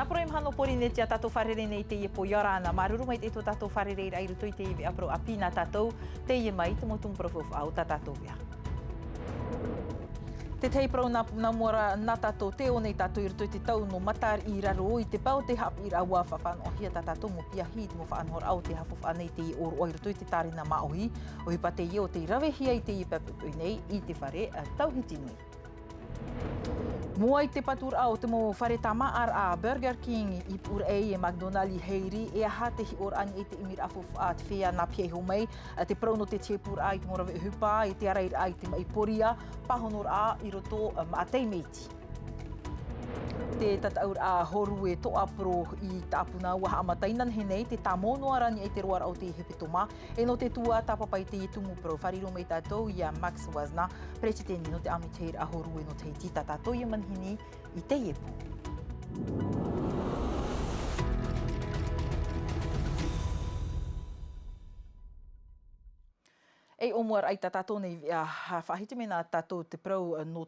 Apro im hano pori ne tia tatou wharere nei te iepo iarana. Maruru mai te to tatou wharere ai ruto i te iwi apro apina tatou. Te ie mai te motum profof au ta tatou ia. Te tei pro na mora na tatou te o nei tatou i ruto i te tau no matar i raro i te pau te hap i rawa whawhan o hia ta tatou mo pia hit mo whaanhor au te hafof anei te i oro o i ruto i te tarina maohi. O hi pa te i o te rawe hia i te i pepe nei i te whare tauhiti nui. Mua i te patur au te mo whare tama ar a Burger King i pur e McDonald's heiri e a hate hi or ani e te imir afof a te whea na pia ho mai te prono te pur a i te morawe hupa i te arair a i te mai poria pahonor a i roto a teimeti. Te tataur a horu e to apro i tapuna waha amatainan henei te tamono arani e te roar au te hepetoma e no te tua tapapai te tumu pro whariro mei tatou i a Max Wasna presidenti no te amiteir a horu e no te tita tatou i manhini i te iepo. E omuar ai tatou nei whahiti mena tatou te prau no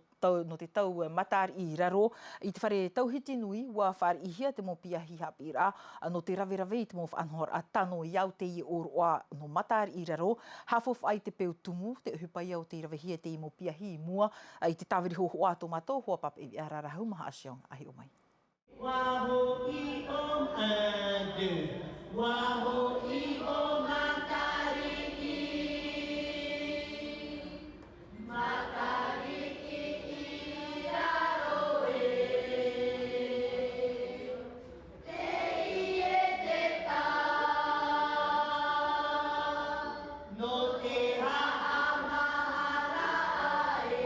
te tau matar i raro i te whare tauhiti nui wa whare i hia te mo pia hi hapi ra no te rawe rawe i te mo whanhor a tano i au te i oroa no matar i raro hafof ai te peu tumu te hupai au te rawe hia te i mo pia hi mua i te tawiri ho hoa to mato hoa pap i ararahau maha asiong ahi o mai. Waho i o adu, waho i o matari i matari i raro e te i e te tā no te raa mahara e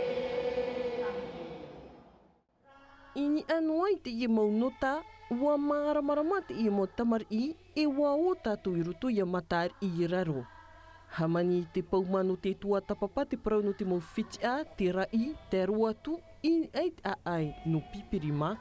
Ini anuai te i maunota, ua māramarama te i mo tamar i, e ua o tātou i rutu i a matar i raro. Hamani te paumano te tua tapapa te parau no te mau whitia, te rai, te ruatu, i eit a ai no pipirima,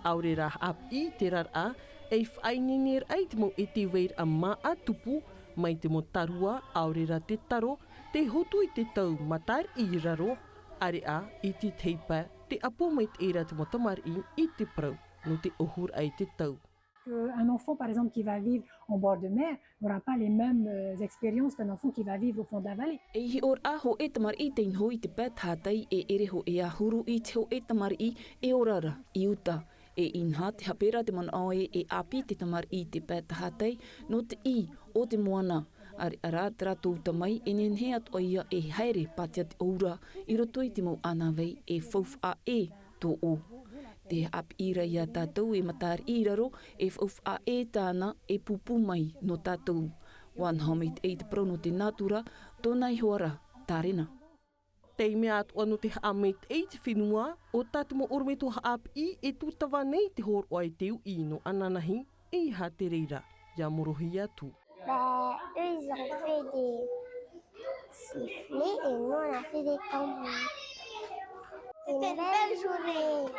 aure rā ap i te rara, e whaingenger ai te mau e te weir a maa tupu, mai te mo tarua, aure rā te taro, te hotu i te tau matar i raro, are a i te teipa, te apo mai te era te motamar i te parau, no te ohur ai te tau. Un enfant, par exemple, qui va vivre en bord de mer n'aura pas les mêmes expériences qu'un enfant qui va vivre au fond de la vallée. E hi or aho e tamar i te inho i te pētātai e ere ho e ahuru i te ho e tamar i e orara i uta. E inha te hapera te man aoe e api te tamar i te pētātai no te i o te moana. Ara te rato utamai e nenhe at oia e haere patia te oura i roto i te mau anawei e fauf a e tō o. Te ap ira ia tātou e matar i raro e fauf a e tāna e pupu mai no tātou. Wan hamit e te prono te natura, tōnai hoara, tārena. Tei mea atu anu te haameit e te whenua, o tātou mo ormeto haap i e tūtawa nei te hor oai teu i no ananahi e ha te reira. Ia morohi atu. Bah, eux, ils ont fait des sifflets et nous, on a fait des tambours. Une belle journée.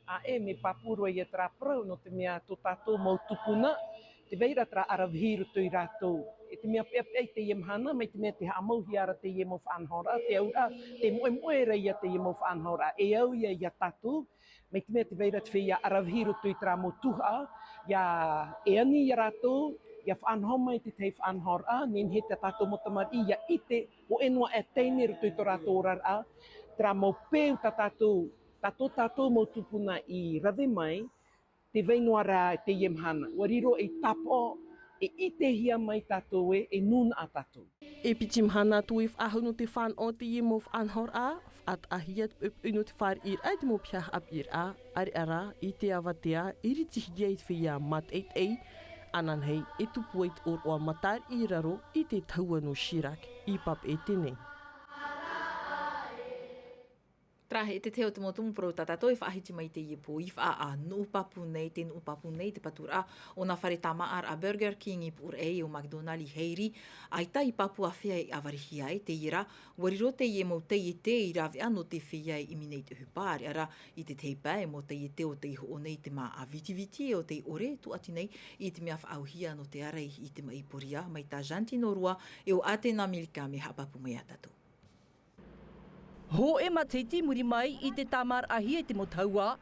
A e me papuro i e tra prau no te mea tō tātou mau tupuna, te veira tra arawhiru tui rātou. E te mea pēpei te ie mahana, mai te mea te haamauhi ara te ie mau whaanhora, te aura, te moe reia te ie mau whaanhora. E au ia ia tātou, mai te mea te veira te whia arawhiru tui tra mo tuha, ia e ani i rātou, ia whaanhoma i te tei whaanhora, nen he te tātou motamar i, ia ite o enua e teine rutu i tō rātou rara, tra mau pēu ta tātou, tātou mau tupuna i rawe mai, te weinua rā te ie mahana. Wariro e tapo, e ite hia mai tātou e nuna a tātou. E piti mahana tu i whaahau no te whan o te ie mo whaanhor a, at ahia te no te whare ir ai te mo piah ap ir a, are ara i te awatea, iriti hia i te whia mat eit ei, anan hei e tupu eit or oa matar i raro i te taua no shirak, i pap e tenei. Trahe e te teo te motumu pro tatato e whaahiti mai te iepo i wha a nuupapu nei te patura o na whare tamaar a Burger King i pur e o McDonald's heiri ai tai papu a whea i awarihi ai te ira wariro te ie mo te i te i rawe ano te whea i minei te hupari ara i te teipa e mo te i te o te iho o nei te maa a viti o te ore tu ati nei i te mea whaauhia no te arei i te mai poria mai ta janti no rua e o ate na milika me hapapu mai atatu. Ho e matiti muri mai i te tamar ahi e te motaua,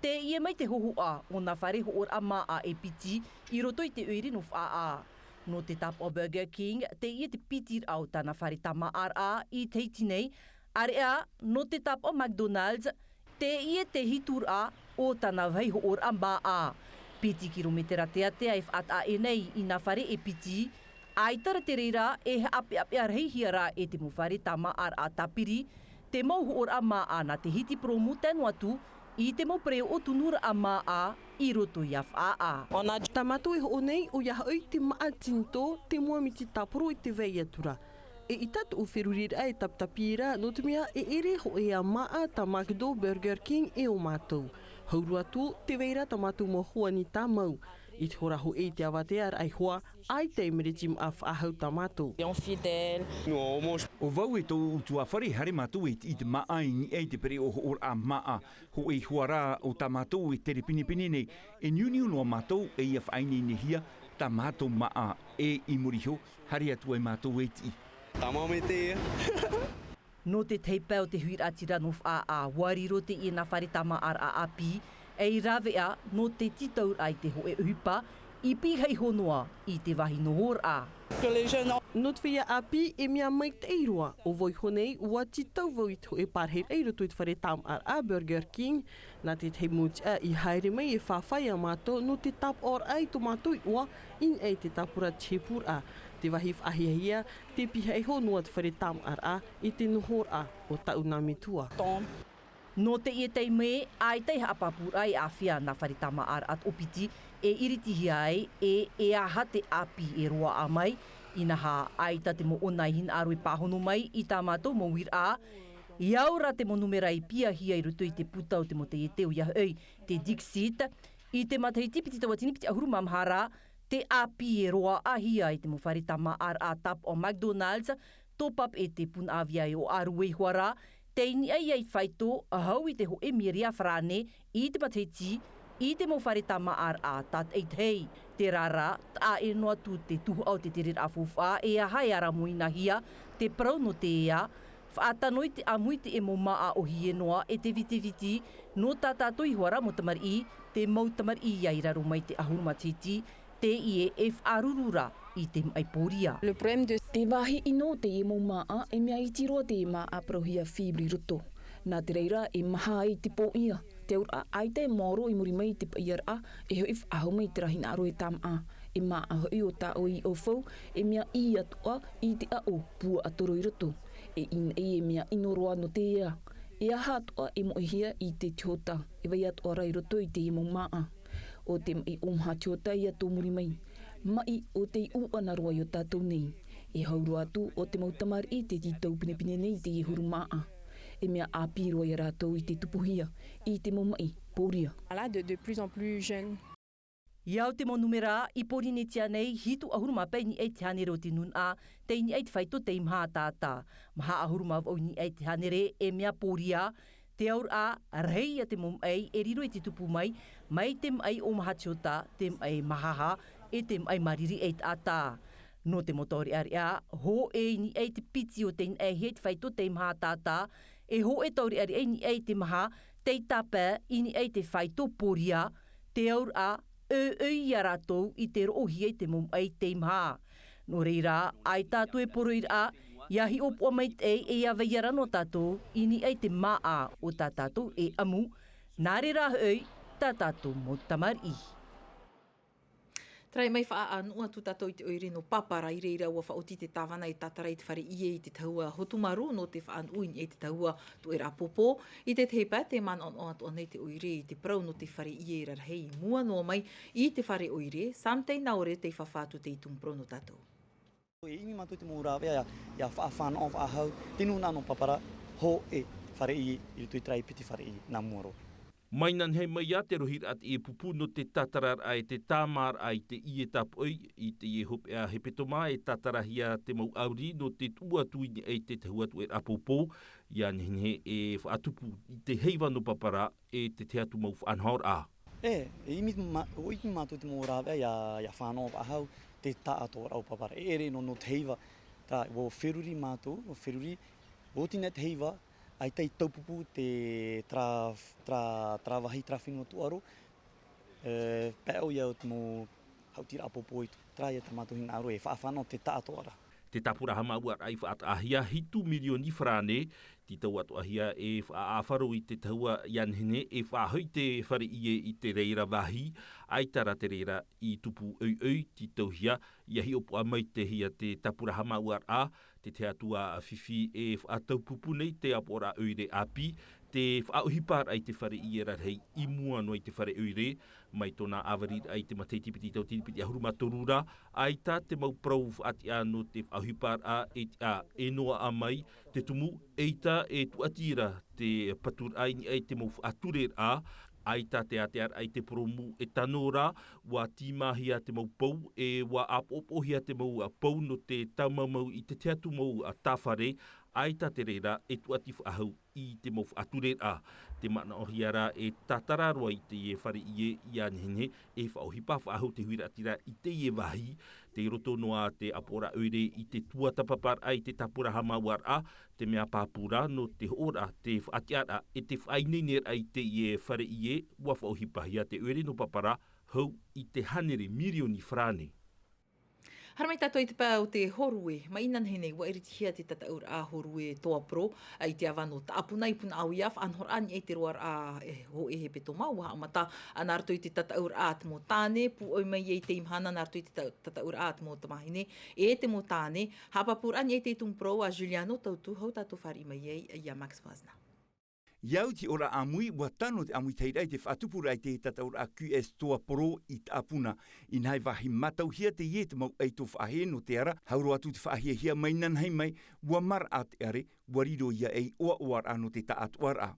Te ia mai te hohua o nā whare ho ora maa e piti I roto I te uiri no whaa. No te tap o Burger King, te ia te piti au tāna whare tama ara I teiti nei, area no te tap o McDonald's, te ia te hitura o tāna vai ho ora maa. Piti kilometera te atea e whata e nei I nā whare e piti, aitara te reira e ape arheihia e te muwhare tama ara tapiri, te mau ho ora maa na te hiti promo tenu atu, I te mau preo o tunura a maa I roto I a whaa. Tamatu e ho nei o ia hoi te maa tinto te mua mi te tapuro I te vei atura. E I tatu o whirurira e taptapira no te mea e ere ho e a maa ta McDo Burger King e o mātou. Hauru atu te veira tamatu mo hua ni tā mau. I te hora ho e te awatear ai hoa, ai te meritim a whaahau tamatu. O vau e tō utua whare hare mātou I te maa I e te pere o ho a maa. Ho e huara o tamatu e tere pinipini nei. E niuniu no mātou e ia whaini nehia tamatu maa e I muriho hare atu ai mātou e ti. Tama me te No te teipau te huira atira no whaa, wariro te I na whare tama ara a api, e I rawea no te titau ai te hoe upa, I pihei honoa I te wahi nohor a. No te whia api e mea mai te eiroa, o voi honei ua titau vau I te e parhei eiro tui te whare tam a Burger King, na te te mutia I haere mai e whawhai a mātou no te tap or ai to mātou ua in e te tapura tepur a. Te wahi whahihia, te pihei honua te whare tam a I te nohor a o tau nā mitua. No te ia tei me, ai tei hapapura I awhia na whare tama ara at opiti, e iritihi ai e aha te api e roa a mai, ina ha aita te mo onai hin aru I pahono mai I tā mātou mo wir a, I aura te mo numera I pia hia I rutu I te putau te mo te teo ia hei, te Dixit, I te matai tipiti tawa tinipiti ahuru mamhara, te api e roa a hia I te mo whare tama ara tap o McDonald's, topap e te pun avia o aru e huara, te ini ai whaito a hau I te ho e miria whrane I te mateti I te mo whare tama ara tat eit hei. Te rara, ta e noa tu te tuhu au te tere awhuwha e a hai ara muina hia, te prau no te ea, whaatanoi te amui te e mo maa o hie noa e te viti no tātātou I huara mo tamari te mau tamari I raro mai te ahurumatiti, te ie e whaarurura I te mai poria. Te wahi ino te e mo maa e mea I tiroa te e maa prohia fibri roto. Nā te reira e maha I te po ia. Te ura ai te moro I muri mai te paiara e hoi whaahu mai te rahina aro e tam a. E maa hoi o tā o I o fau e mea I atua I te ao pua atoro I roto. E in e mea inoroa no te ea. E aha atua e mo hia I te tiota. E vai atua rai roto I te e mo maa. O te mai o mha tiota I ato muri mai. Mai o te uana roa I o tātou nei. E hauru atu o te mautamari I te titau pinepine nei te e huru maa. E mea āpiro I rātou I te tupuhia, I te momai, poria. De plus en plus jeune. Iau te mo numera, I porine tia nei, hitu ahuruma pei ni e te hanere o te nun a, te ni e te whaito te imha tātā. Maha ahuruma au ni e te hanere e mea poria, te aur a rei a te momai, e riro e te tupu mai, mai te mai o maha tiota, te mai mahaha, e te mai mariri e te ata. No te motori aria, ho e ni e te piti o te ni e he te whaito te imha tātā, e ho e tauri ari e ni e te maha, te tapa I ni e te whaito poria, te aur a i a ratou I te rohi e te momai te maha. No reira, ai tātou e poro ira, iahi opua mai te e a veiara no tātou, I ni e te maa o tātou e amu, nāre rā hei, tātou mo tamari. Trai mai wha anu atu tātou I te oire no papara I reira ua whaoti te tāwana I tātara I te whare I te tahua hotumaru no te wha anu I te tahua tu e rapopo. I te tepa te mana on atu anei te oire I te prau no te whare I rarhei mua no mai I te whare oire, samtei naore te whawhatu te itung prau no tātou. E imi matu te mūrawea ia whaafana o whaahau, tinu nā no papara ho e whare I tui trai piti whare I nā muaro. Mainan hei mai a te rohir at e pupu no te tatarar ai te tāmar ai te I e tapoi I te e hope a hepetoma e tatarahia te mau auri no te tuatui e te huatu e apopou ia nehe e whaatupu I te heiva no papara e te teatu mau whanhor a. E imi matu te mūrawea ia whanau ahau te tāato rau papara. E ere no te heiva, tā wo whiruri mātou, wo whiruri, wo tina te heiva, ai tei taupupu te tra wahi tra whinua tuaro, pēo iau te mo hautira apopo i tra ia tamatu hina aro e whaafano te tātoara. Te tapura hama ua ai whaatahia hitu milioni frane, ti tau atuahia e whaafaro i te taua ianhene e whaahoi te whare i te reira wahi, ai tara te reira i tupu ti tau hia, ia hi opo amai te hia te tapura hama ua te te atua whiwhi e whaatau pupu nei te apora oire api, te whaauhipar ai te whare i rarhei i mua no i te whare oire, mai tona avarir ai te mateitipiti tau tipiti ahuruma torura, ai ta te mau prau ati ano te whaauhipar e noa amai, te tumu eita e tuatira te patur ai te mau whaaturer ai ta te atear ai te promu e tanora, wa tīmahia te mau pau, e wa apopohia te mau pau no te taumamau i te teatu mau tawhare, ai ta te reira e tuati whaahau i te mau whaature te mana o hiara e tatararoa i te e whare i anhene, e whaohipa whaahau te huira atira i te e wahi, te roto noa te apora oire i te tuatapapar ai te tapura hama war te mea pāpura no te ora, te whaatiara e te whaininer ai te e whare wa whaohipa hia te oire no papara hau i te hanere milioni frane. Haramai tātou i te pā o te horue, mai inan hene, wa iritihia te tataur a horue toa pro, i te awano ta apuna i puna au iaf, anhor ani e te roar a ho e he peto mau, wa amata, anarto i te tataur a te mo tāne, pu oi mai e te imhana, anarto i te tataur a te mo tamahine, e te mo tāne, hapapur ani e te tung pro a Juliano, tautu hau tātou whari mai e a Max Wazna. Iau ti ora amui wa tano te amui teirai te whatupura i te tataura a QS toa pro i te apuna. I nai wahi matauhia te ie te mau eito whahe no te ara, hauro atu te whahia hia mai nanhai mai, ua mar a te are, ua riro ia ei oa oar ano te taatuara.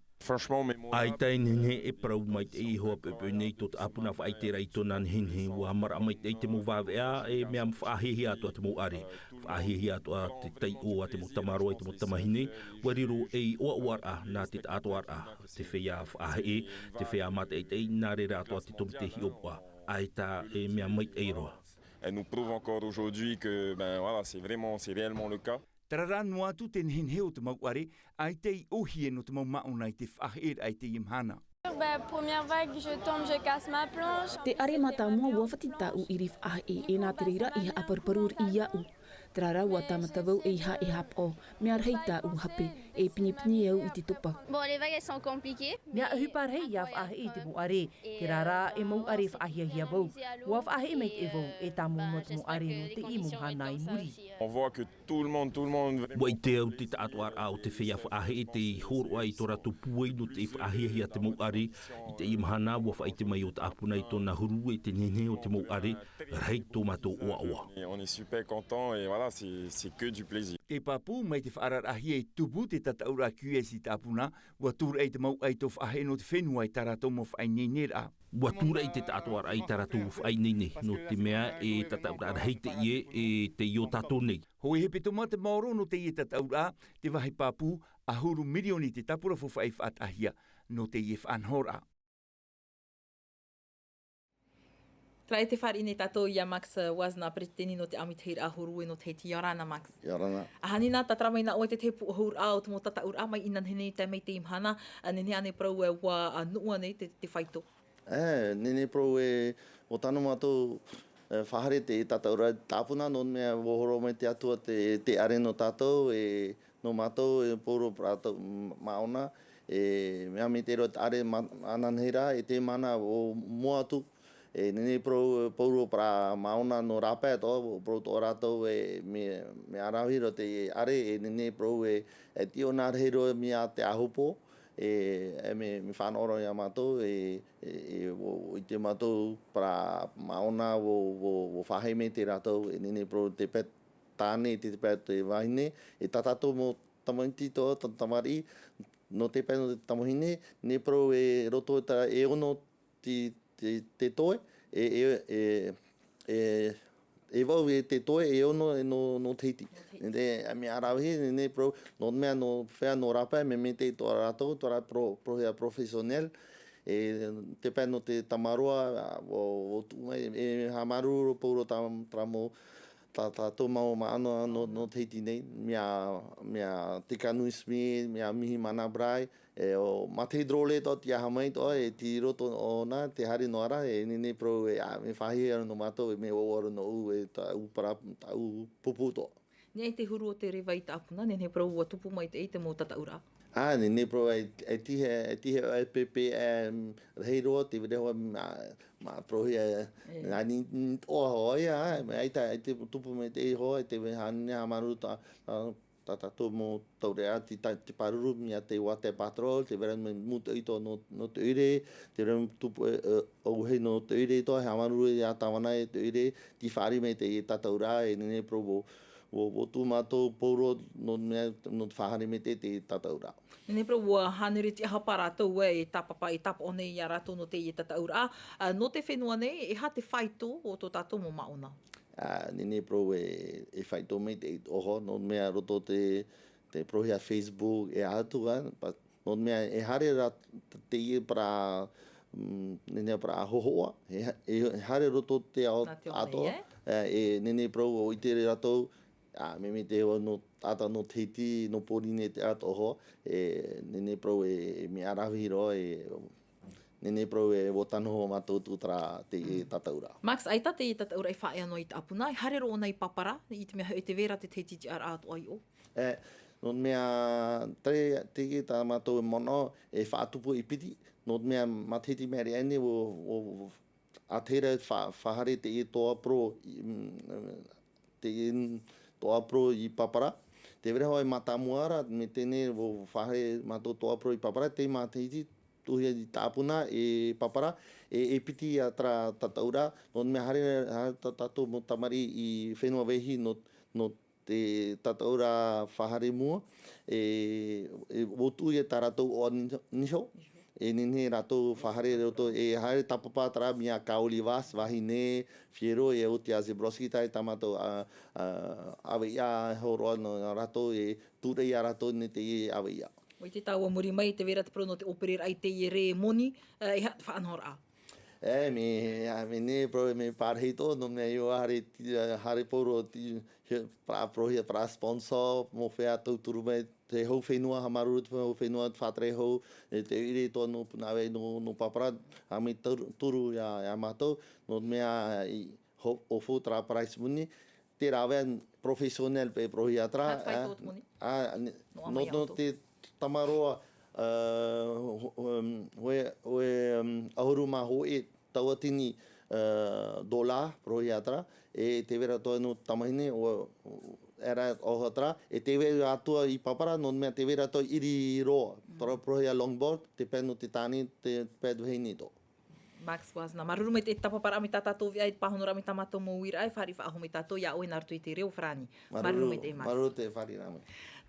Ai tai nene e prau mai te ihoa pepe nei tot apuna whai te rai tonan henhe ua mara mai te te mo wawea e mea mwhaahehi atua te mo are. Whaahehi atua te tei oa te mo tamaroa te mo tamahine, wariro e oa oara nā te taatuara. Te whea whaahe, te whea mate e te nā re atua te tom te hiopa. Ai ta e mea mai te iroa. Elle nous prouve encore aujourd'hui que voilà, c'est réellement le cas. Tarara no atu te nhenheo te mau are, ai te ohie no te mau mauna i te whaher ai te imhana. Première vague, je tombe, je casse ma planche. Te are mata mua ua whatita u i rif e nā te reira i aparparur i au. Trara ua tamatawau e hap o, mea reita u hape, e pini au i te topa. Bon, les vagues, elles sont compliquées. Mea ahupar hei ia whahe i te mo are, te rara e mau are whaahia hia vau. Ua whahe mei te vau e tā mono te mo are no te i mo hana i muri. On voit que tout le monde... Wai te au te taatuar au te whea whaahe e te horoa i tora tupuei no te whaahia hia te mau are, i te imhana ua whai te mai o te apuna i tōna huru e te nene o te mau are, rei tō mato oa oa. On est super content et voilà, c'est que du plaisir. Te papu mai te whaararahia i tupu te tataura QS i tāpuna, ua tūra e te mau ai tō whahe no te whenua i tarato mo whai neinera. Ua tūra i te tātuar ai tarato whai neine no te mea e tataura hei te ie e te io tato nei. Hoi he petoma te maoro no te ie tataura, te wahi papu, a huru milioni te tapura fo whai whaatahia no te ie whanhora. Tra e te whare nei tātou ia Max Wazna Preteni no te amitahir a horue no te heti Iorana, Max. Iorana. Ahani nā tatramai na oe te te puahur au te mo tataur a mai inan hene te mei te imhana, nene ane prau e ua nua nei te whaito. Nene prau e o tano mātou whahare te tataura tāpuna no mea wohoro mai te atua te are no tātou e no mātou e poro prātou maona e mea me te roa te are ananhira e te mana o mua atu. E nene pauro para mauna no rapa e toa, pro tō rātou e me arawhiro te are, e nene pro e tio nā rehiro mi a te ahupo, e me whanoro i a mātou, i te mātou para mauna o whahei me te rātou, e nene pro te pet tāne, te pet te wahine, e tatato mo tamaiti toa, tamari, no te pet no te tamahine, ne pro e roto e ono te toe, e wau e te toe e ono no teiti. A me arahi, ne pro, no mea no whea no rapa, me te toa rātou, toa prohea profesional, te pēr no te tamaroa, e hamaru pauro tramo tātou mau maano no teiti nei, mea tika nuismi, mea mihi mana brai, o matei drole to tia hamai to e ti roto o na te hari no ara e nene pro e me whahi ara no mato e me o aro no u e ta u para ta u pupu to. Nei te huru o te rewa i ta apuna, nene pro ua tupu mai te eite mō tataura. Nene pro e tihe e pepe e rei roa te vire hoa ma pro e ni o hoi a me aita e te tupu me te hoa e te hane hamaru ta tato mo taurea te paruru mia te wate patrol, te vera me muta ito no te ure, te vera tupu au hei no te ure to, he hamaru e a tawana e te ure, ti whari me te tataura e nene pro o tu mātou pouro no whahari me te tataura. Nene pro ua hanere te aha para tau e tapapa e tapa o nei i a rato no te i tataura. No te whenua nei, e ha te whaito o tō tātou mo maona? Nene pro e whaito me te oho, no mea roto te prohi a Facebook e atua, no mea e hare ra te i para nene para hohoa, e hare roto te ato, e nene pro o i te rato, me te o no tata no teiti no porine te ato ho e nene pro e me arahi ro e nene pro e wotano ho matou tu tra te tataura. Max, aita te tataura e whae anō i te apuna, e hare ro ona i papara, i te mea e te vera te teiti te ara ato ai o? No mea te ta matou e mono e whaatupu i piti, no mea mateti mea reane o a tera whahare te e toa pro te toa pro i papara. Te vera hoi matamuara, me tene o whahe mato toa pro i papara, te matiti tuhia i tāpuna e papara, e piti a tra tataura, no me hare tato mo tamari i whenua wehi no te tataura whahare mua, e o tuia ta ratou o nisho, e nene ratou whahare roto e hare tapapa tra mia kaoli was, wahine, fiero e o te azebroski tai tamato awe ia horoa no ratou e ture ia ratou ne te e awe ia. O i te taua muri mai, te vera te prono te operera ai te i re moni, e hat whaanhora a? Me ne pro me parhito no me yo hare poro ti pra prohia pra sponsor mo fe atu turme te ho whenua hamaru te ho whenua whatre ho te ire to no nawe no papara a me turu ya mato no mea o fo tra price muni te rawe professional pe prohia tra no te tamaroa ahuru maho e tawatini dola prohiatra e te vera to no tamahine o era ohatra e te vera atua i papara no me te vera to iri ro pro prohia longboard te peno te tani te pedhini to Max was na maruru me te tapapara mi tatato vi ai pahonora mi tamato mo wira ai whari whaaho mi tato ia oe nartu i te reo frani. Maruru me te Max. Maruru te whari rame.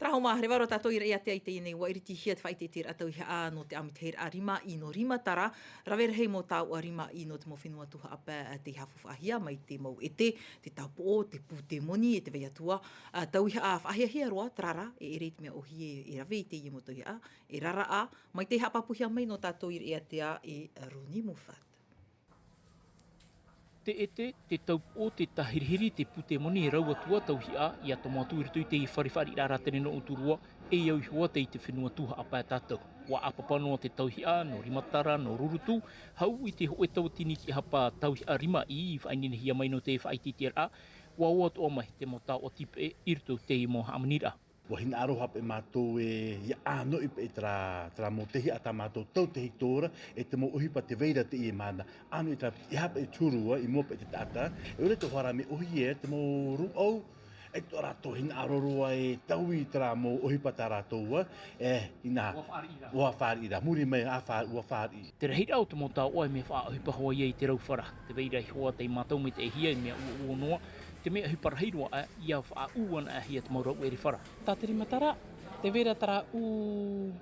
Traho maha, re waro tato ira ia te ai te inei wa iriti hia te whai te tira atau hea no te amit heira a rima i no rima tara. Rawera hei mo tau a rima i no te mo whenua tuha apa te hafu whaahia mai te mau e te taupo o, te pu te moni e te vei atua. Tau hea a whaahia hia roa, trara, e reit mea ohi e rawe i te i mo tau hea, e rara a, mai te hapapuhia mai no tato ira ia te a e runi mufat. Te ete, te taupo, te tahirihiri, te pute moni e raua tua tauhia i a tomatu i te i whariwhari rara tene no uturua e iau hua te i te whenua tuha apa e tātou. Wa apapano te tauhia, no rimatara, no rurutu, hau i te hoe tawatini ki hapa tauhia rima i whainine hia mai no te whaititira, wa ua toa mai te mo tau o tipe e irtu te i mo hamanira. Wahina aroha pe mātou e ia āno i pe tra mo tehi a ta mātou tau tehi tōra e te mo uhipa te veira te i mana. Āno i tra i hapa i turua i mua pe te tata. E ure te whara me uhi e te mo ru au. E tō rātou hina aroroa e tau i tra mo uhipa ta rātou ina ua whāri ira. Muri mai a ua whāri. Te rehira o te mo tau oe me wha uhipa hoa ia i te rauwhara. Te veira i hoa te i mātou me te hia i mea ua noa. Te mea hiparahirua ia wha uana hia te maurau e rewhara. Tā te rimatara, te vera tara u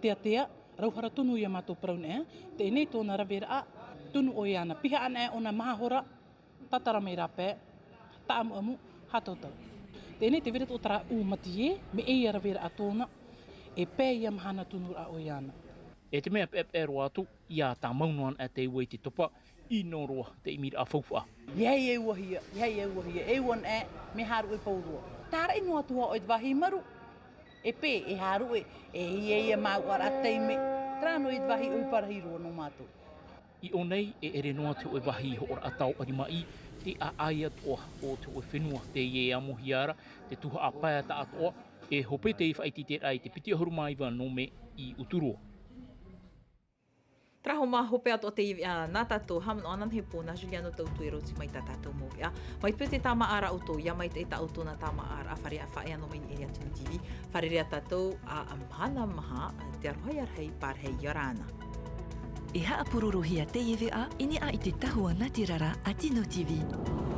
tea, rauhara tunu ia mātou praune te enei tōna rawera tunu o iana. Piha ana ona mahahora, tatara mei rape, ta amu, hatautau. Te enei te vera tō tara u matie, me eia rawera tōna, e pē ia mahana tunu a o iana. E te mea pepe roa atu, ia tā maunuan a te ue te topa, I no roa te imira a faufa. Iei e wahia, e wan me haru e paurua. Tara e noa tua o wahi maru. E pe, e haru iei e mau ar atei me. Trano i wahi ui parahiro no mātou. I o nei e ere noa te o wahi ho ora atau arimai te a aia toa o te o whenua te ie amohiara, te tuha a paia ta atoa, e hope te i whaiti te rai te piti ahuru maiwa no me I uturoa. Traho mā hope ato te nā tātou hamano anan he pōna Juliano tautu e roti mai tā tātou mōwi a. Mai pute tā maara auto, ia mai te ta auto na tā maara a whare a whae ano mai ni Area 2 TV. Whare rea tātou a mahana maha te arohai arhei pārhei Yorana. E haa pururuhia te iwi a, ini a I te tahua Natirara a Tino TV.